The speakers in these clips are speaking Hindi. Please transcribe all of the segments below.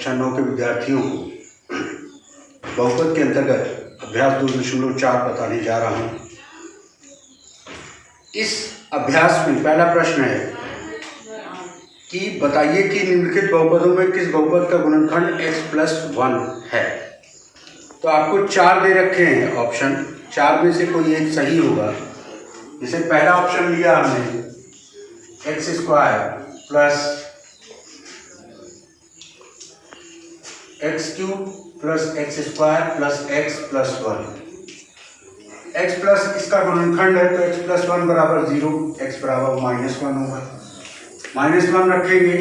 कक्षा 9 के विद्यार्थियों को बहुपद के अंतर्गत अभ्यास 2.4 बताने जा रहा हूँ। इस अभ्यास में पहला प्रश्न है कि बताइए कि निम्नलिखित बहुपदों में किस बहुपद का गुणनखंड x+1 है। तो आपको 4 दे रखे हैं ऑप्शन, 4 में से कोई एक सही होगा। जैसे पहला ऑप्शन लिया हमने x² plus x³ plus x² plus x+1। x plus इसका गुणनखंड है तो x+1 बराबर 0, x बराबर -1 होगा। -1 रखेंगे,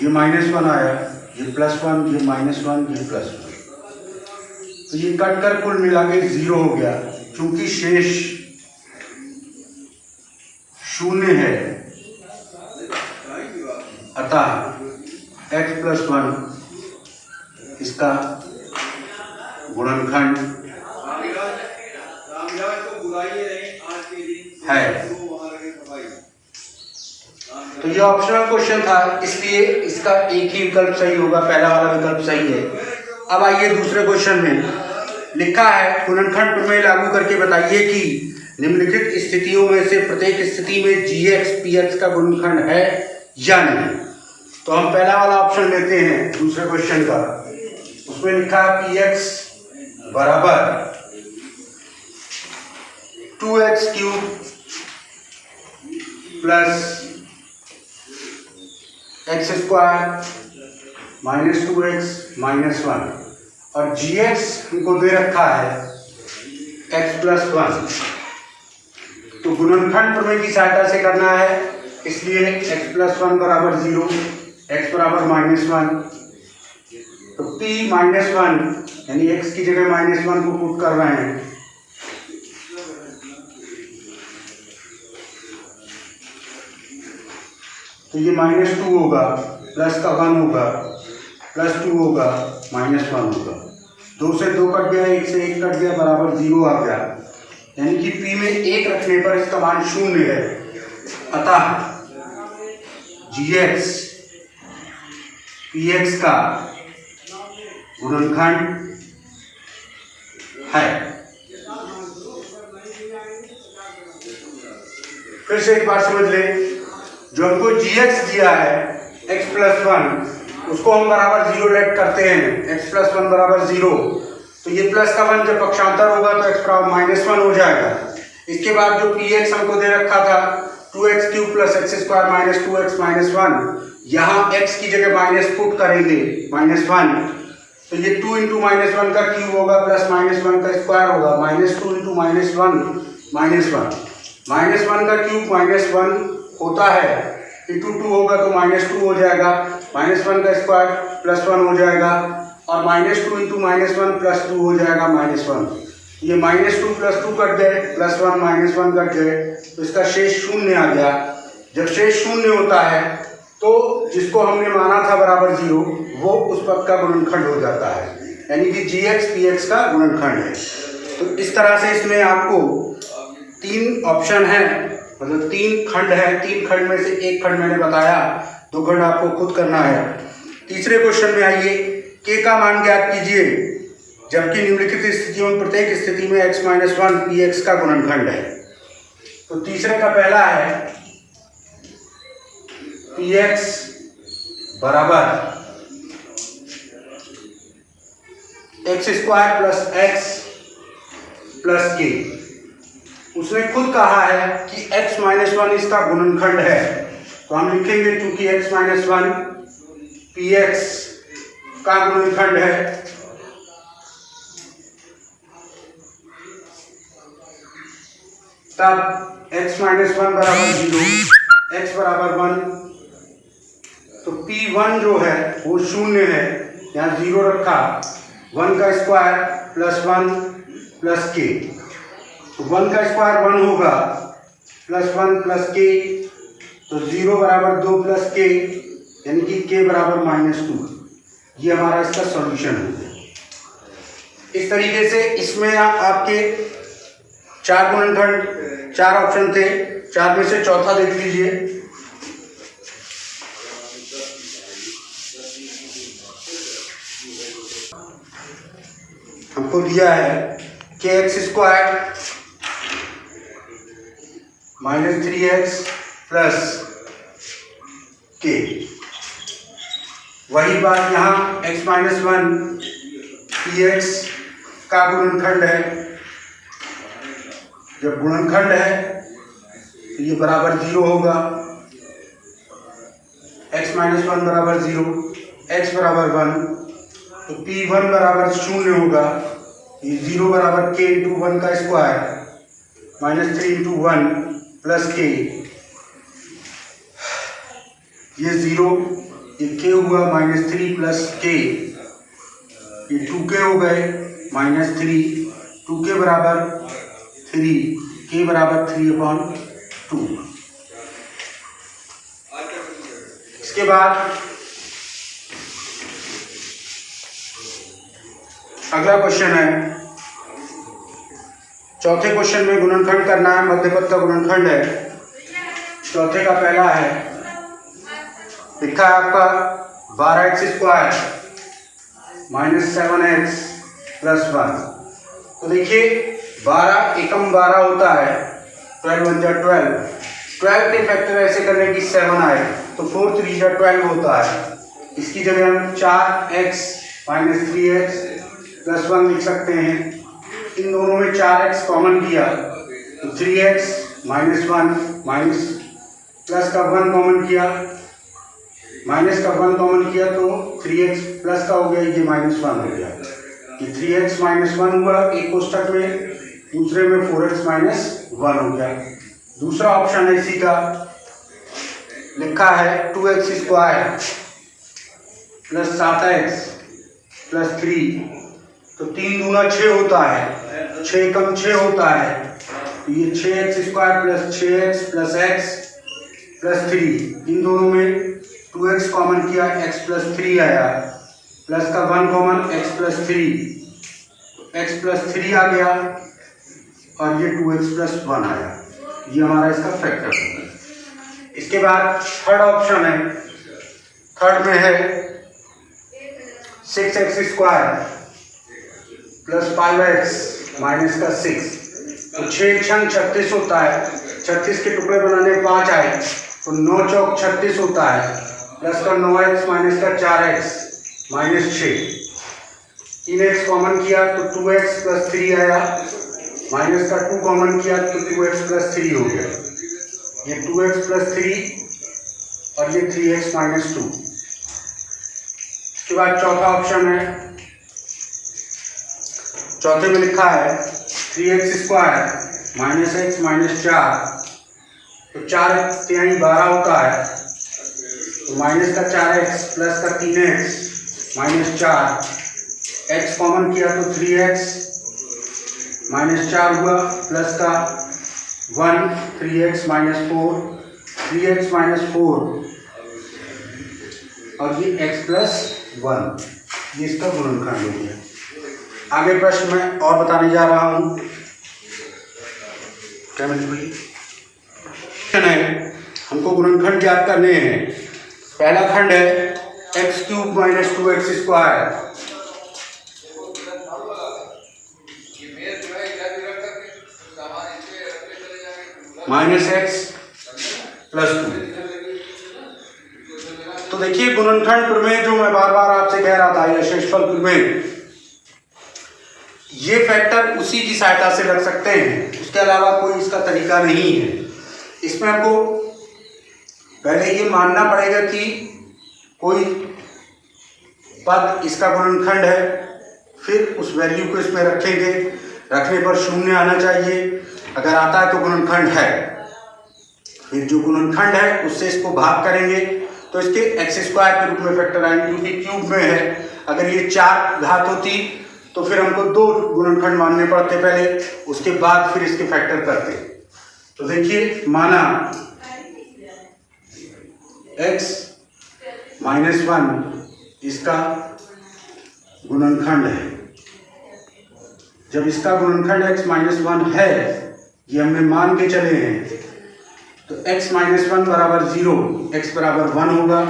ये -1 आया, ये +1, ये -1, ये +1, तो ये कट कर कुल मिला के 0 हो गया। चूंकि शेष शून्य है अतः x+1 इसका गुणनखंड है। तो ये ऑप्शनल क्वेश्चन था, इसलिए इसका एक ही विकल्प सही होगा, पहला वाला विकल्प सही है। अब आइए दूसरे क्वेश्चन में लिखा है गुणनखंड प्रमेय लागू करके बताइए कि निम्नलिखित स्थितियों में से प्रत्येक स्थिति में gx px का गुणनखंड है या नहीं। तो हम पहला वाला ऑप्शन लेते हैं दूसरे क्वेश्चन का। उसमें लिखा है px बराबर 2x³ प्लस x² -2x -1 और gx हमको दे रखा है x+1। तो गुणनखंड प्रमेय की सहायता से करना है, इसलिए x+1 बराबर 0, x बराबर -1। तो p -1 यानी x की जगह -1 को पुट कर रहे हैं, तो ये -2 होगा, प्लस का 1 होगा, +2 होगा, -1 होगा। 2 से 2 कट गया, 1 से 1 कट गया, बराबर 0 आ गया। यानी कि p में 1 रखने पर इसका मान 0 है, अतः gx px का गुणनखंड है। फिर से एक बार समझ लें, जो हमको gx दिया है x+1 उसको हम बराबर 0 लेट करते हैं, x+1 बराबर 0। तो ये प्लस का 1 जब पक्षांतर होगा तो x बराबर -1 हो जाएगा। इसके बाद जो px हमको दे रखा था 2x³ प्लस x² -2x -1, यहाँ x की जगह माइनस पुट करेंगे -1, तो ये 2 × -1 का क्यूब होगा प्लस -1 का स्क्वायर होगा, -2 × -1 -1 का क्यूब -1 होता है, × 2 होगा तो -2 हो जाएगा, -1 का स्क्वायर +1 हो जाएगा और -2 × -1 +2 हो जाएगा -1। ये -2 +2 कट गए, +1 -1 कट गए, तो इसका शेष 0 आ गया। जब शेष 0 होता है तो जिसको हमने माना था बराबर 0 वो उस पद का गुणनखंड हो जाता है, यानी कि gx px का गुणनखंड है। तो इस तरह से इसमें आपको 3 ऑप्शन है, मतलब 3 खंड है, 3 खंड में से एक खंड मैंने बताया, 2 खंड आपको खुद करना है। तीसरे क्वेश्चन में आइए, k का मान ज्ञात कीजिए जबकि निम्नलिखित स्थितियों में प्रत्येक स्थिति में x-1 px का गुणनखंड है। तो तीसरे का पहला है px बराबर x² plus x plus k। उसने खुद कहा है कि x-1 इसका गुणनखंड है, तो हम लिखेंगे क्योंकि x-1 px का गुणनखंड है, तब x-1 बराबर 0, x बराबर 1, तो p1 जो है वो 0 है, यहाँ 0 रखा, 1 का स्क्वायर प्लस 1 प्लस k, तो 1 का स्क्वायर 1 होगा, प्लस 1 प्लस k, तो 0 बराबर 2 प्लस k, यानी कि k बराबर -2। ये हमारा इसका सॉल्यूशन है। इस तरीके से इसमें आपके 4 गुणनखंड 4 ऑप्शन थे, 4 में से चौथा देख लीजिए। हमको दिया है kx² minus 3x plus k। वही बात यहाँ x माइनस 1 px का गुणनखंड है। जब गुणनखंड है तो ये बराबर 0 होगा, x माइनस 1 बराबर 0, x बराबर 1, तो p1 बराबर 0 होगा। ये 0 बराबर k इंटू 1 का square minus 3 into 1 plus k, ये 0, ये k हुआ माइनस 3 प्लस k, ये 2k हो गए माइनस 3, 2k बराबर 3, k बराबर 3/2। इसके बाद अगला क्वेश्चन है, चौथे क्वेश्चन में गुणनखंड करना है, मध्यपद का गुणनखंड है। चौथे का पहला है, लिखा है आपका 12x² माइनस 7x प्लस 1। तो देखिए 12 एकम 12 होता है, 12 1 जा 12, 12 के फैक्टर ऐसे करने की 7 आए तो 4 3 जा 12 होता है। इसकी जगह हम 4x माइनस 3x प्लस 1 लिख सकते हैं। इन दोनों में 4x कॉमन किया तो 3x माइनस 1 माइनस प्लस का 1 कॉमन किया, माइनस का 1 कॉमन किया तो 3x प्लस का हो गया, ये माइनस 1 हो गया। ये 3x माइनस 1 हुआ एक कोष्टक में, दूसरे में 4x माइनस 1 हो गया। दूसरा ऑप्शन है इसी का, लिखा है 2x² प्लस 7x प्लस 3, तो 3 दूना 6 होता है, 6 कम 6 होता है, तो ये 6x² plus 6x plus x plus 3, इन दोनों में 2x कॉमन किया, x प्लस 3 आया, प्लस का 1 common x plus 3, x plus 3 आ गया और ये 2x प्लस 1 आया। ये हमारा इसका फैक्टर होगा। इसके बाद थर्ड ऑप्शन है, थर्ड में है 6x² प्लस 5x माइनस का 6, तो 6 छंग 36 होता है, 36 के टुकड़े बनाने 5 आए तो 9 चौक 36 होता है, प्लस का 9x माइनस का 4x माइनस 6, 3x कॉमन किया तो 2x प्लस 3 आया, माइनस का 2 कॉमन किया तो 2x प्लस 3 हो गया, ये 2x प्लस 3 और ये 3x माइनस 2। इसके बाद चौथा ऑप्शन है, चौथे में लिखा है 3x² माइनस x माइनस 4, तो 4 3 12 होता है, तो माइनस का 4x प्लस का 3x माइनस 4, x कॉमन किया तो 3x माइनस 4 हुआ, प्लस का 1 3x माइनस 4, 3x माइनस 4 और ये x प्लस 1, ये इसका गुणनखंड हो गया। आगे प्रश्न में और बताने जा रहा हूँ। क्या है, हमको गुणनखंड ज्ञात करने हैं। पहला खंड है x³ minus 2x² minus x plus 2। तो देखिए गुणनखंड प्रमेय जो मैं बार बार आपसे कह रहा था, या शेषफल प्रमेय, ये फैक्टर उसी की सहायता से रख सकते हैं, उसके अलावा कोई इसका तरीका नहीं है। इसमें हमको पहले ये मानना पड़ेगा कि कोई पद इसका गुणनखंड है, फिर उस वैल्यू को इसमें रखेंगे, रखने पर 0 आना चाहिए, अगर आता है तो गुणनखंड है, फिर जो गुणनखंड है उससे इसको भाग करेंगे तो इसके x² के रूप में फैक्टर आएंगे, क्योंकि क्यूब में है। अगर ये 4 घात होती तो फिर हमको 2 गुणनखंड मानने पड़ते पहले, उसके बाद फिर इसके फैक्टर करते। तो देखिए माना x माइनस 1 इसका गुणनखंड है। जब इसका गुणनखंड x माइनस 1 है ये हमने मान के चले हैं। तो x माइनस 1 बराबर 0, x बराबर 1 होगा।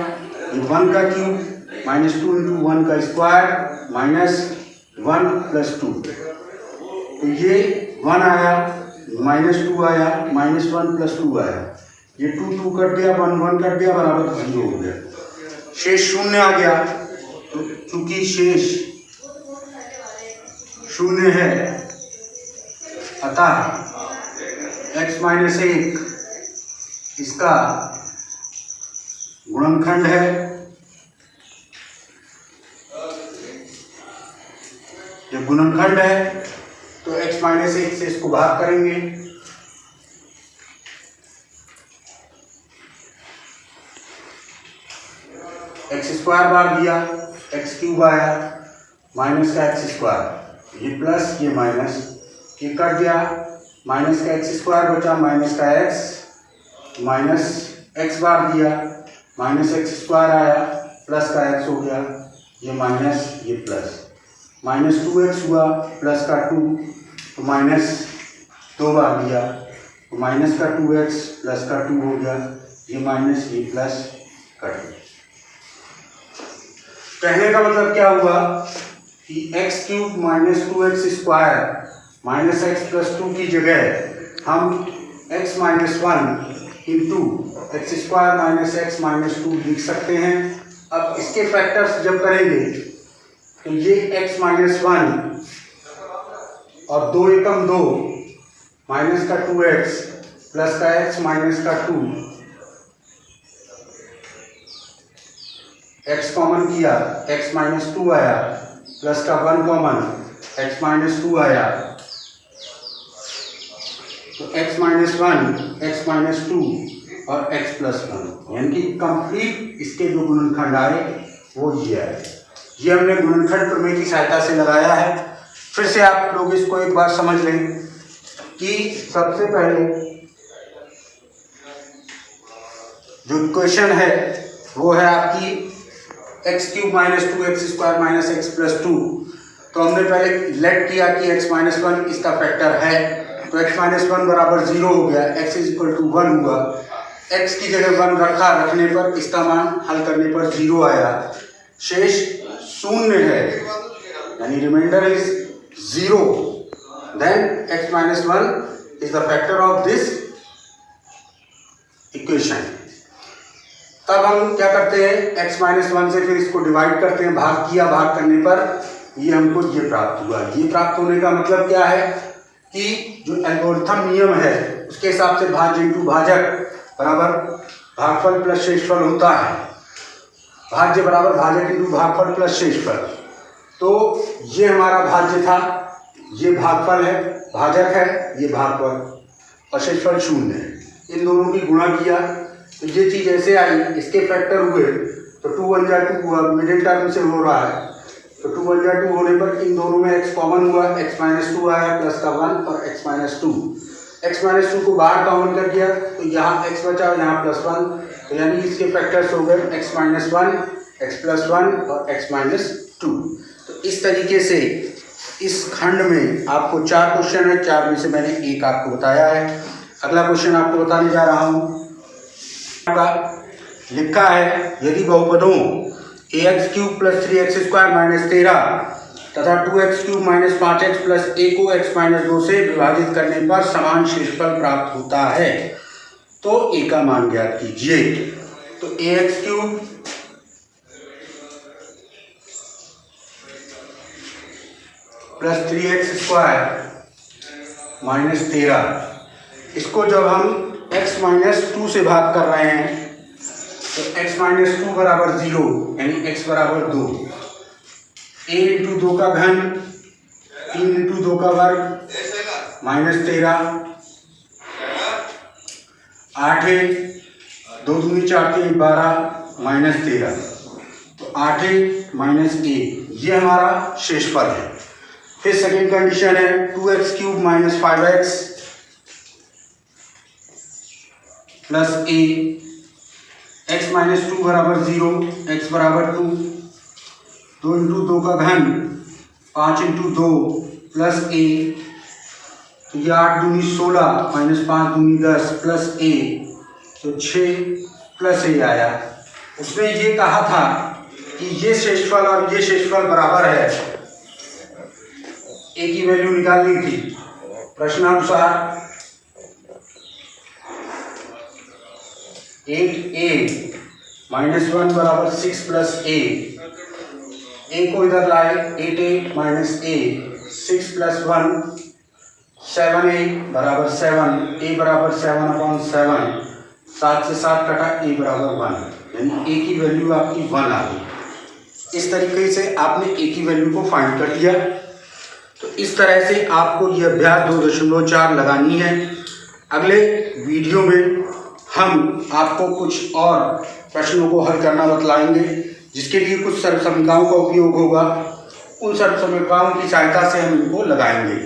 ये 1 का क्यूब माइनस 2 इंटू 1 का स्क्वायर माइनस 1 प्लस 2, तो ये 1 आया, माइनस 2 आया, माइनस 1 प्लस 2 आया, ये 2 2 कट दिया, 1 1 कट दिया, बराबर 0 हो गया। शेष शून्य आ गया, तो चूंकि शेष शून्य है अतः x माइनस 1 इसका गुणनखंड है। जब गुणनखंड है तो x माइनस 1 से इसको भाग करेंगे, x स्क्वायर बार दिया, x क्यूब आया, माइनस का x स्क्वायर, ये प्लस ये माइनस, ये कट गया, माइनस का x स्क्वायर बचा, माइनस का x, माइनस x बार दिया, माइनस x स्क्वायर आया, प्लस का x हो गया, ये माइनस ये प्लस, माइनस 2x हुआ, प्लस का 2, तो माइनस 2 बार दिया, तो माइनस का 2x प्लस का 2 हो गया, ये माइनस ये प्लस कट गया। कहने का मतलब क्या हुआ कि x cube minus 2x square minus x plus 2 की जगह हम x minus 1 into x square minus x minus 2 लिख सकते हैं। अब इसके फैक्टर्स जब करेंगे तो ये x माइनस 1 और 2 एकम 2 माइनस का 2x प्लस का x माइनस का 2, x कॉमन किया, x माइनस 2 आया, प्लस का 1 कॉमन, x माइनस 2 आया, तो x माइनस 1, x माइनस 2 और x प्लस 1, यानी कि कंप्लीट इसके जो गुणनखंड आए वो ये है। ये हमने गुणनखंड प्रमेय की सहायता से लगाया है। फिर से आप लोग इसको एक बार समझ लें कि सबसे पहले जो इक्वेशन है वो है आपकी x cube minus 2x square minus x plus 2। तो हमने पहले लेट किया कि x माइनस 1 इसका फैक्टर है, तो x माइनस 1 बराबर 0 हो गया, x इज इक्वल टू 1 हुआ, x की जगह 1 रखा, रखने पर इसका मान हल करने पर 0 आया, शेष शून्य है, यानी remainder is 0, then x minus 1 is the factor of this equation. तब हम क्या करते हैं, x माइनस 1 से फिर इसको डिवाइड करते हैं, भाग किया, भाग करने पर ये हमको ये प्राप्त हुआ। ये प्राप्त होने का मतलब क्या है कि जो एल्गोरिथम नियम है उसके हिसाब से भाज्य इंटू भाजक बराबर भागफल प्लस शेषफल होता है, भाज्य बराबर भाजक इंटू भागफल प्लस शेषफल। तो ये हमारा भाज्य था, ये भागफल है, भाजक है, ये भागफल और शेषफल शून्य है। इन दोनों की गुणा किया तो ये चीज़ ऐसे आई, इसके फैक्टर हुए तो 2 1 जा 2 हुआ, मिडिल टर्म से हो रहा है, तो 2 1 जा 2 होने पर इन दोनों में x कॉमन हुआ, x माइनस 2 आया, प्लस का 1 और x माइनस 2, x माइनस 2 को बाहर कॉमन कर दिया तो यहाँ x बचा और यहाँ प्लस 1, तो यानी इसके फैक्टर्स हो गए x माइनस 1, x प्लस 1 और x माइनस 2। तो इस तरीके से इस खंड में आपको 4 क्वेश्चन है, 4 में से मैंने एक आपको बताया है। अगला क्वेश्चन आपको बताने जा रहा हूँ, लिखा है यदि बहुपदों ax cube plus 3x square minus 13 तथा 2x cube minus 5x plus a को x माइनस 2 से विभाजित करने पर समान शेषफल प्राप्त होता है, तो a का मान ज्ञात कीजिए। तो ax cube plus 3x square minus 13, इसको जब हम x माइनस 2 से भाग कर रहे हैं तो x माइनस 2 बराबर 0, यानी x बराबर 2, a इंटू 2 का घन 3 इंटू 2 का वर्ग माइनस 13, 8 है 2 दूनी 4 3 12 माइनस 13, तो 8 माइनस 1, ये हमारा शेषफल है। फिर सेकेंड कंडीशन है 2x cube minus 5x plus a, x minus 2 बराबर 0, x बराबर 2, 2 इंटू 2 का घन 5 इंटू 2 प्लस a, तो ये 8 दूनी 16 माइनस 5 दूनी 10 प्लस ए, तो 6 प्लस ए आया। उसने ये कहा था कि ये शेषफल और ये शेषफल बराबर है, ए की वैल्यू निकालनी थी। प्रश्नानुसार 8a माइनस 1 बराबर 6 प्लस ए को इधर लाए, 8a माइनस ए 6 प्लस 1 7a बराबर 7, ए बराबर 7/7, 7 से 7 कटा, ए बराबर 1, यानी ए की वैल्यू आपकी 1 आ गई। इस तरीके से आपने ए की वैल्यू को फाइंड कर लिया। तो इस तरह से आपको ये अभ्यास 2.4 लगानी है। अगले वीडियो में हम आपको कुछ और प्रश्नों को हल करना बतलाएंगे, जिसके लिए कुछ सर्वसमीकाओं का उपयोग होगा। उन सर्वसमीकाओं की सहायता से हम इनको लगाएंगे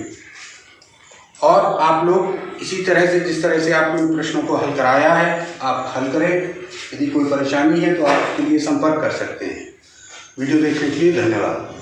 और आप लोग इसी तरह से, जिस तरह से आपने प्रश्नों को हल कराया है, आप हल करें। यदि कोई परेशानी है तो आप इसके लिए संपर्क कर सकते हैं। वीडियो देखने के लिए धन्यवाद।